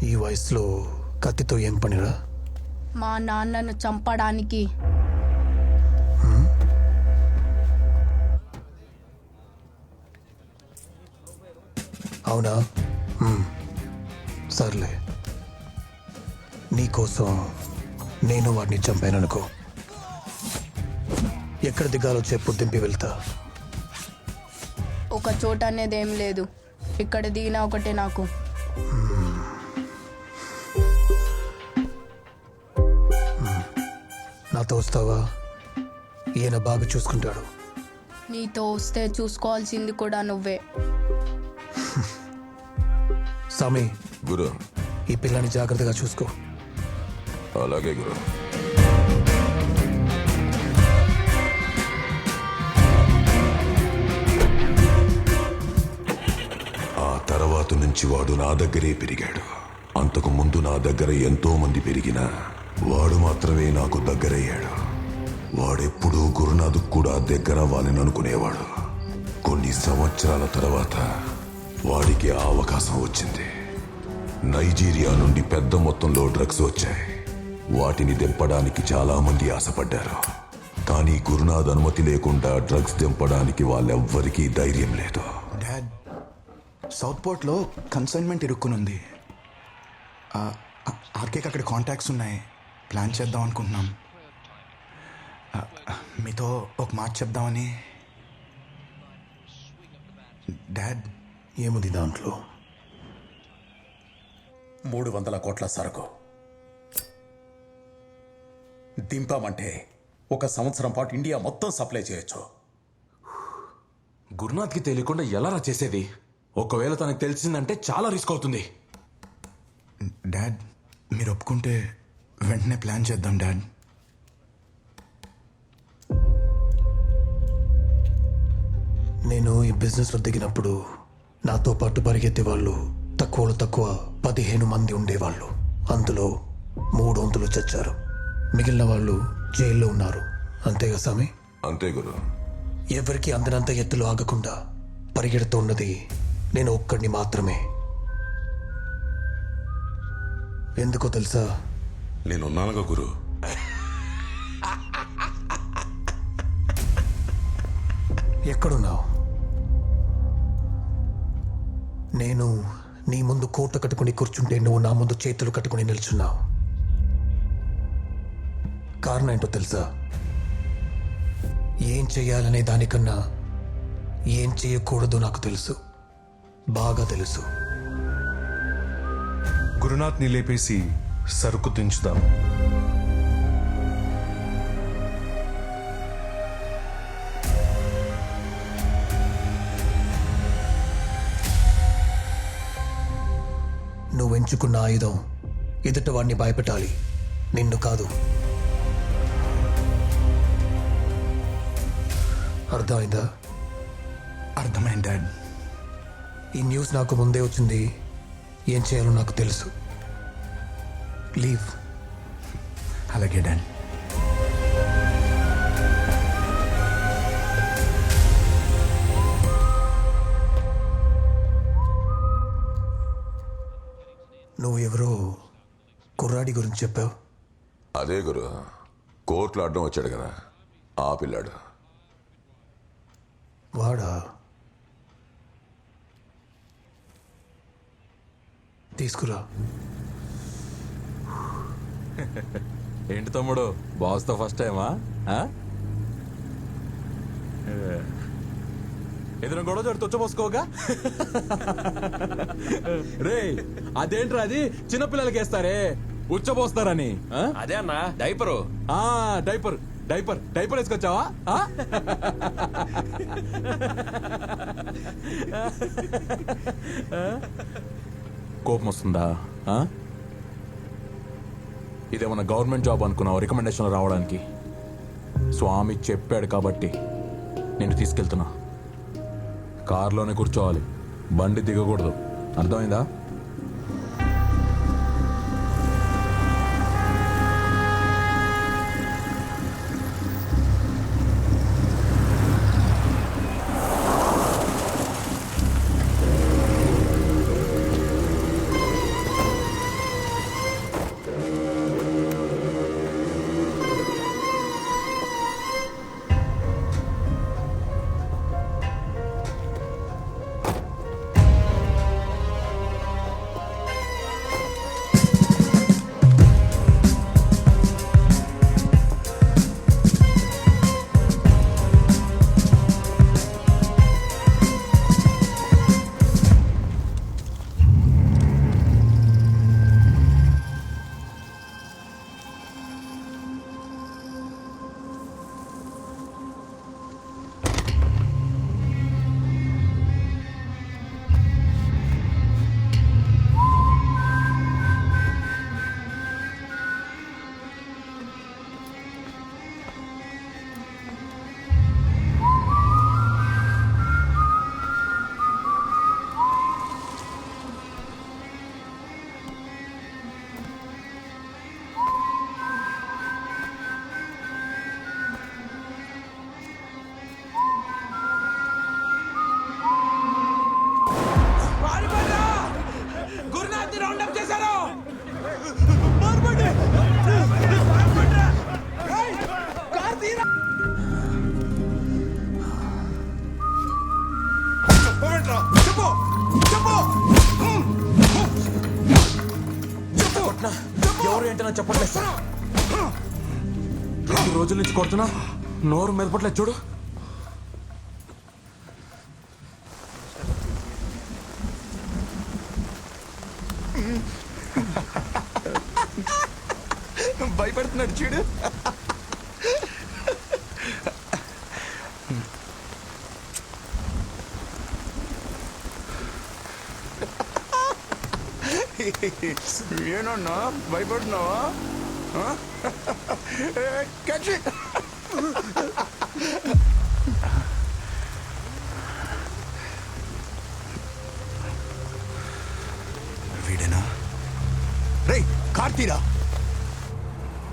ఈ వయసులో కత్తితో ఏం పనిరా? మా నాన్నను చంపడానికి. అవునా? సర్లే, నీకోసం నేను వాడిని చంపాననుకో, ఎక్కడ దిగాలో చెప్పు, దింపి వెళ్తా. ఒక చోట అనేది ఏం లేదు, ఇక్కడ దిగినా ఒకటే నాకు. నాతో వస్తావా? ఈయన బాగా చూసుకుంటాడు. నీతో వస్తే చూసుకోవాల్సింది కూడా నువ్వే. సామి, గురు. ఈ పిల్లని జాగ్రత్తగా చూసుకో. అలాగే గురు. ఆ తర్వాత నుంచి వాడు నా దగ్గరే పెరిగాడు. అంతకు ముందు నా దగ్గర ఎంతో మంది పెరిగినా వాడు మాత్రమే నాకు దగ్గరయ్యాడు. వాడెప్పుడూ గురునాథ్ కూడా దగ్గర అవ్వాలని అనుకునేవాడు. కొన్ని సంవత్సరాల తర్వాత వాడికి ఆ అవకాశం వచ్చింది. నైజీరియా నుండి పెద్ద మొత్తంలో డ్రగ్స్ వచ్చాయి. వాటిని దింపడానికి చాలా మంది ఆశపడ్డారు. కానీ గురునాథ్ అనుమతి లేకుండా డ్రగ్స్ దింపడానికి వాళ్ళెవ్వరికీ ధైర్యం లేదు. డాడ్, సౌత్ పోర్ట్లో కన్సైన్మెంట్ ఇరుక్కునుంది. ఆర్కేకి అక్కడ కాంటాక్ట్స్ ఉన్నాయి. ప్లాన్ చేద్దాం అనుకుంటున్నాం. మీతో ఒక మాట చెప్దామని. డాడ్, ఏముంది దాంట్లో? 300 కోట్ల సరుకు దింపామంటే 1 సంవత్సరం పాటు ఇండియా మొత్తం సప్లై చేయొచ్చు. గురునాథ్కి తెలియకుండా ఎలా చేసేది? ఒకవేళ తనకు తెలిసిందంటే చాలా రిస్క్ అవుతుంది. డాడ్, మీరు ఒప్పుకుంటే వెంటనే ప్లాన్ చేద్దాం డాడ్. నేను ఈ బిజినెస్లో దిగినప్పుడు నాతో పాటు పరిగెత్తే వాళ్ళు తక్కువలో తక్కువ 15 మంది ఉండేవాళ్ళు. అందులో 300 చచ్చారు. మిగిలిన వాళ్ళు జైల్లో ఉన్నారు. అంతేగా స్వామి? అంతే గురు. ఎవరికి అందనంత ఎత్తులో ఆగకుండా పరిగెడుతూ ఉన్నది నేను ఒక్కడిని మాత్రమే. ఎందుకో తెలుసా? నేనున్నానుగా గురు. ఎక్కడున్నావు? నేను నీ ముందు కోట కట్టుకుని కూర్చుంటే నువ్వు నా ముందు చేతులు కట్టుకుని నిల్చున్నావు. కారణం ఏంటో తెలుసా? ఏం చేయాలనే దానికన్నా ఏం చేయకూడదు నాకు తెలుసు, బాగా తెలుసు. గురునాథ్ని లేపేసి సరుకు దించుదాం. నువ్వు ఎంచుకున్న ఆయుధం ఎదుట వాడిని భయపెట్టాలి, నిన్ను కాదు. అర్థమైందా? అర్థమైంది డాడ్. ఈ న్యూస్ నాకు ముందే వచ్చింది. ఏం చేయాలో నాకు తెలుసు. లీవ్. అలాగే డాడ్. నువ్వు ఎవరో కుర్రాడి గురించి చెప్పావు. అదే గురు, కోర్టులో అడ్డం వచ్చాడు కదా, ఆ పిల్లాడు. వాడా? తీసుకురా. ఏంటి తమ్ముడు, బాస్తో ఫస్ట్ టైమా? ఏదైనా గొడవ జడి తొచ్చపోసుకోగా. రే, అదేంట్రా అది చిన్నపిల్లలకి వేస్తారే, ఉచ్చపోస్తారని. అదే అన్న డైపరు. డైపర్ డైపర్ డైపర్ వేసుకొచ్చావా? కోపం వస్తుందా? ఇదేమన్నా గవర్నమెంట్ జాబ్ అనుకున్నావు రికమెండేషన్ రావడానికి? స్వామి చెప్పాడు కాబట్టి నేను తీసుకెళ్తున్నా. కారులోనే కూర్చోవాలి, బండి దిగకూడదు. అర్థమైందా? ఎవరు ఏంటో చెప్పట్లేదు సార్ 2 రోజుల నుంచి కొడుతున్నా నోరు మెదపట్లేదు చూడు. భయపడుతున్నాడు చూడు. ఏనన్నా భయపడుతున్నావా? Catch it. వీడేనా? రేయ్ కార్తీరా